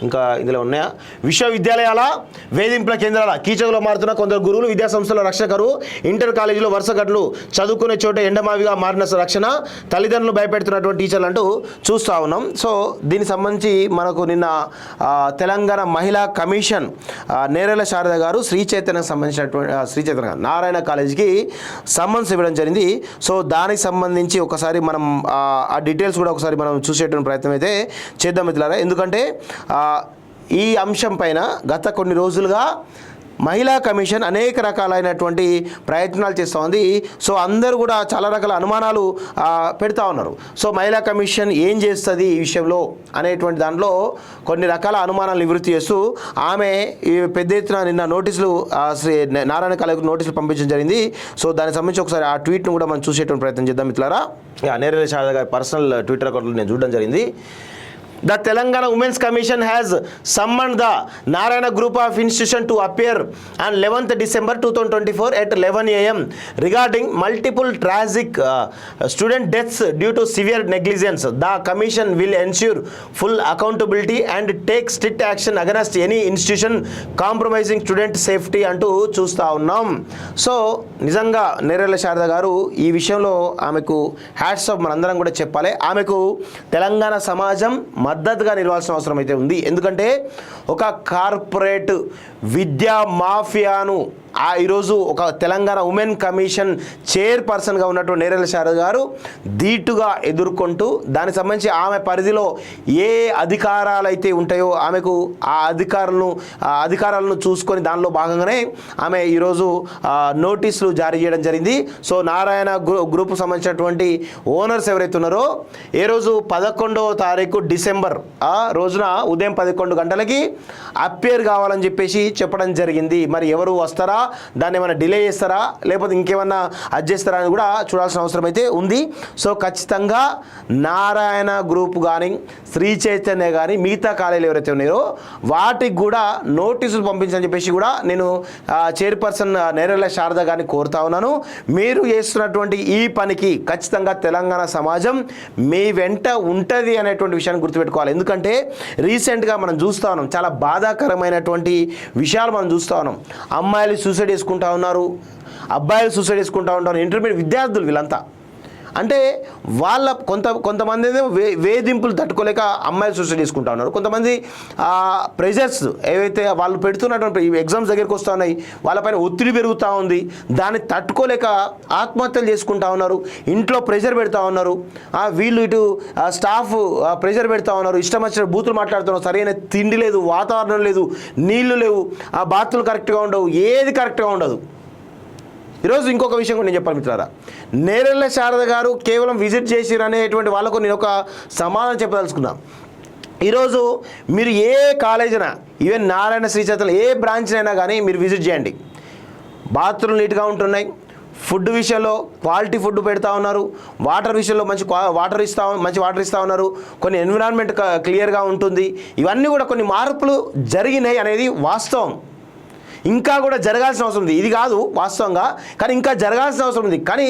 ఇంకా ఇందులో ఉన్నాయా? విశ్వవిద్యాలయాల వేధింపుల కేంద్రాల కీచకులు మారుతున్న కొందరు గురువులు, విద్యాసంస్థల రక్షణ కరువు, ఇంటర్ కాలేజీలో వరుస గట్లు, చదువుకునే చోట ఎండమావిగా మారిన రక్షణ, తల్లిదండ్రులు భయపెడుతున్నటువంటి టీచర్లు అంటూ చూస్తూ ఉన్నాం. సో దీనికి సంబంధించి మనకు నిన్న తెలంగాణ మహిళా కమిషన్ నేరెల శారద గారు శ్రీ చైతన్యకు సంబంధించినటువంటి శ్రీ చైతన్య నారాయణ కాలేజీకి సమ్మన్స్ ఇవ్వడం జరిగింది. సో దానికి సంబంధించి ఒకసారి మనం ఆ డీటెయిల్స్ కూడా ఒకసారి మనం చూసేటువంటి ప్రయత్నం అయితే చేద్దాం మిత్రులారా. ఎందుకంటే ఈ అంశం పైన గత కొన్ని రోజులుగా మహిళా కమిషన్ అనేక రకాలైనటువంటి ప్రయత్నాలు చేస్తూ ఉంది. సో అందరూ కూడా చాలా రకాల అనుమానాలు పెడతా ఉన్నారు. సో మహిళా కమిషన్ ఏం చేస్తుంది ఈ విషయంలో అనేటువంటి దాంట్లో కొన్ని రకాల అనుమానాలు నివృత్తి చేస్తూ ఆమె పెద్ద ఎత్తున నిన్న నోటీసులు శ్రీ నారాయణ కాలేజీకి నోటీసులు పంపించడం జరిగింది. సో దానికి సంబంధించి ఒకసారి ఆ ట్వీట్ను కూడా మనం చూసేటువంటి ప్రయత్నం చేద్దాం మిత్రులారా. నేరెల శారద గారి పర్సనల్ ట్విట్టర్ అకౌంట్లో నేను చూడడం జరిగింది. The Telangana Women's Commission has summoned the Narayana Group of Institution to appear on 11th December 2024 at 11 a.m. regarding multiple tragic student deaths due to severe negligence. The Commission will ensure full accountability and take strict action against any institution compromising student safety అంటూ చూస్తూ ఉన్నాం. So నిజంగా నేరెల శారద గారు ఈ విషయంలో ఆమెకు hats off మనందరం కూడా చెప్పాలి. ఆమెకు తెలంగాణ సమాజం మద్దతుగా నిలవాల్సిన అవసరం అయితే ఉంది. ఎందుకంటే ఒక కార్పొరేట్ విద్యా మాఫియాను ఈరోజు ఒక తెలంగాణ ఉమెన్ కమిషన్ చైర్పర్సన్గా ఉన్నటువంటి నేరెల శారద గారు ధీటుగా ఎదుర్కొంటూ దానికి సంబంధించి ఆమె పరిధిలో ఏ అధికారాలు అయితే ఉంటాయో ఆమెకు ఆ అధికారాలను చూసుకొని దానిలో భాగంగానే ఆమె ఈరోజు నోటీసులు జారీ చేయడం జరిగింది. సో నారాయణ గ్రూప్ సంబంధించినటువంటి ఓనర్స్ ఎవరైతే ఉన్నారో ఏ రోజు 11వ తారీఖు డిసెంబర్ ఆ రోజున ఉదయం 11 గంటలకి అప్పేర్ కావాలని చెప్పేసి చెప్పడం జరిగింది. మరి ఎవరు వస్తారా, దాన్ని ఏమైనా డిలే చేస్తారా, లేకపోతే ఇంకేమన్నా అడ్జస్ట్ చేస్తారా అని కూడా చూడాల్సిన అవసరం అయితే ఉంది. సో ఖచ్చితంగా నారాయణ గ్రూప్ కానీ శ్రీ చైతన్య కానీ మిగతా కాలేజీలు ఎవరైతే ఉన్నాయో వాటికి కూడా నోటీసులు పంపించని చెప్పేసి కూడా నేను చైర్పర్సన్ నేరెల శారద గారిని కోరుతా ఉన్నాను. మీరు చేస్తున్నటువంటి ఈ పనికి ఖచ్చితంగా తెలంగాణ సమాజం మీ వెంట ఉంటుంది అనేటువంటి విషయాన్ని గుర్తుపెట్టుకోవాలి. ఎందుకంటే రీసెంట్గా మనం చూస్తూ ఉన్నాం, చాలా బాధాకరమైనటువంటి విషయాలు మనం చూస్తూ ఉన్నాం. అమ్మాయిలు సూసైడ్ చేసుకుంటా ఉన్నారు, అబ్బాయిలు సూసైడ్ చేసుకుంటా ఉంటారు, ఇంటర్మీడియట్ విద్యార్థులు వీళ్ళంతా. అంటే వాళ్ళ కొంతమంది వేధింపులు తట్టుకోలేక అమ్మాయిలు సూసైడ్ చేసుకుంటా ఉన్నారు. కొంతమంది ప్రెజర్స్ ఏవైతే వాళ్ళు పెడుతున్నటువంటి ఎగ్జామ్స్ దగ్గరికి వస్తూ ఉన్నాయి, వాళ్ళపైన ఒత్తిడి పెరుగుతూ ఉంది, దాన్ని తట్టుకోలేక ఆత్మహత్యలు చేసుకుంటా ఉన్నారు, ఇంట్లో ప్రెషర్ పెడతా ఉన్నారు, వీళ్ళు ఇటు స్టాఫ్ ప్రెషర్ పెడతా ఉన్నారు, ఇష్టం వచ్చిన బూతులు మాట్లాడుతున్నారు, సరైన తిండి లేదు, వాతావరణం లేదు, నీళ్లు లేవు, ఆ బాత్రూలు కరెక్ట్గా ఉండవు, ఏది కరెక్ట్గా ఉండదు. ఈరోజు ఇంకొక విషయం కూడా నేను చెప్పాలి మిత్రులారా, నేరెల శారద గారు కేవలం విజిట్ చేసిరు అనేటువంటి వాళ్ళకు నేను ఒక సమాధానం చెప్పదలుచుకున్నా. ఈరోజు మీరు ఏ కాలేజీనా, ఈవెన్ నారాయణ శ్రీ చైతన్య ఏ బ్రాంచ్నైనా కానీ మీరు విజిట్ చేయండి, బాత్రూమ్ నీట్గా ఉంటున్నాయి, ఫుడ్ విషయంలో క్వాలిటీ ఫుడ్ పెడతా ఉన్నారు, వాటర్ విషయంలో మంచి వాటర్ ఇస్తూ ఉన్నారు, కొన్ని ఎన్విరాన్మెంట్ క్లియర్గా ఉంటుంది. ఇవన్నీ కూడా కొన్ని మార్పులు జరిగినాయి అనేది వాస్తవం. ఇంకా కూడా జరగాల్సిన అవసరం ఉంది, ఇది కాదు వాస్తవంగా, కానీ ఇంకా జరగాల్సిన అవసరం ఉంది. కానీ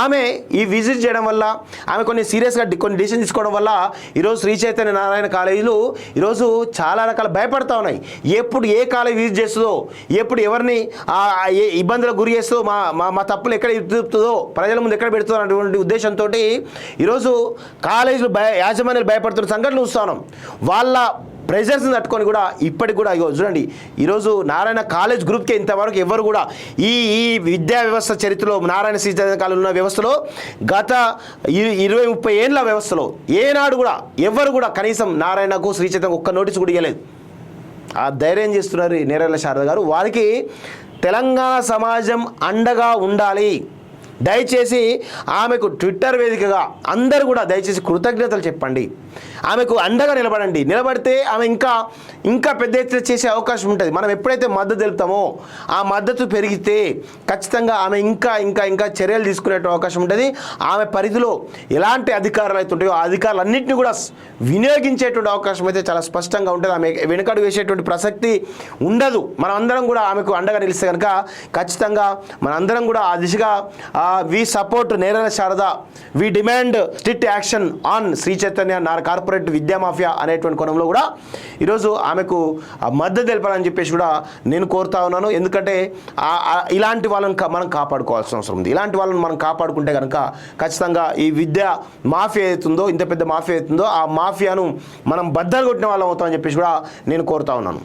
ఆమె ఈ విజిట్ చేయడం వల్ల, ఆమె కొన్ని సీరియస్గా కొన్ని డిసిషన్ తీసుకోవడం వల్ల ఈరోజు శ్రీ చైతన్య నారాయణ కాలేజీలు ఈరోజు చాలా రకాల భయపడతా ఉన్నాయి. ఎప్పుడు ఏ కాలేజ్ విజిట్ చేస్తుందో, ఎప్పుడు ఎవరిని ఏ ఇబ్బందులకు గురి చేస్తుందో, మా తప్పులు ఎక్కడ ఎత్తుతుందో, ప్రజల ముందు ఎక్కడ పెడుతుందో అటువంటి ఉద్దేశంతో ఈరోజు కాలేజీలు యాజమాన్యాలు భయపడుతున్న సంఘటనలు చూస్తా ఉన్నాం. వాళ్ళ ప్రెజర్స్ని తట్టుకొని కూడా ఇప్పటికి కూడా చూడండి, ఈరోజు నారాయణ కాలేజ్ గ్రూప్కి ఇంతవరకు ఎవరు కూడా ఈ విద్యా వ్యవస్థ చరిత్రలో నారాయణ శ్రీ చైతన్య కాలేజ్ ఉన్న వ్యవస్థలో గత 20-30 ఏళ్ళ వ్యవస్థలో ఏనాడు కూడా ఎవరు కూడా కనీసం నారాయణకు శ్రీ చైతన్య ఒక్క నోటీసు కూడా ఇవ్వలేదు. ఆ ధైర్యం చేస్తున్నారు నేరెల శారద గారు. వారికి తెలంగాణ సమాజం అండగా ఉండాలి. దయచేసి ఆమెకు ట్విట్టర్ వేదికగా అందరూ కూడా దయచేసి కృతజ్ఞతలు చెప్పండి, ఆమెకు అండగా నిలబడండి. నిలబడితే ఆమె ఇంకా పెద్ద ఎత్తున చేసే అవకాశం ఉంటుంది. మనం ఎప్పుడైతే మద్దతు తెలుపుతామో ఆ మద్దతు పెరిగితే ఖచ్చితంగా ఆమె ఇంకా చర్యలు తీసుకునే అవకాశం ఉంటుంది. ఆమె పరిధిలో ఎలాంటి అధికారాలు అయితే ఉంటాయో ఆ అధికారులన్నింటినీ కూడా వినియోగించేటువంటి అవకాశం అయితే చాలా స్పష్టంగా ఉంటుంది. ఆమె వెనుకడు వేసేటువంటి ప్రసక్తి ఉండదు. మనం అందరం కూడా ఆమెకు అండగా నిలిస్తే కనుక ఖచ్చితంగా మనందరం కూడా ఆ దిశగా we support Nerella Sharada, we demand strict action on Sri Chaitanya corporate విద్యా మాఫియా అనేటువంటి కోణంలో కూడా ఈరోజు ఆమెకు మద్దతు తెలపాలని చెప్పేసి కూడా నేను కోరుతా ఉన్నాను. ఎందుకంటే ఇలాంటి వాళ్ళని మనం కాపాడుకోవాల్సిన అవసరం ఉంది. ఇలాంటి వాళ్ళని మనం కాపాడుకుంటే కనుక ఖచ్చితంగా ఈ విద్యా మాఫియా అవుతుందో, ఇంత పెద్ద మాఫియా అవుతుందో, ఆ మాఫియాను మనం బద్దలు కొట్టిన వాళ్ళం అవుతామని చెప్పేసి కూడా నేను కోరుతా ఉన్నాను.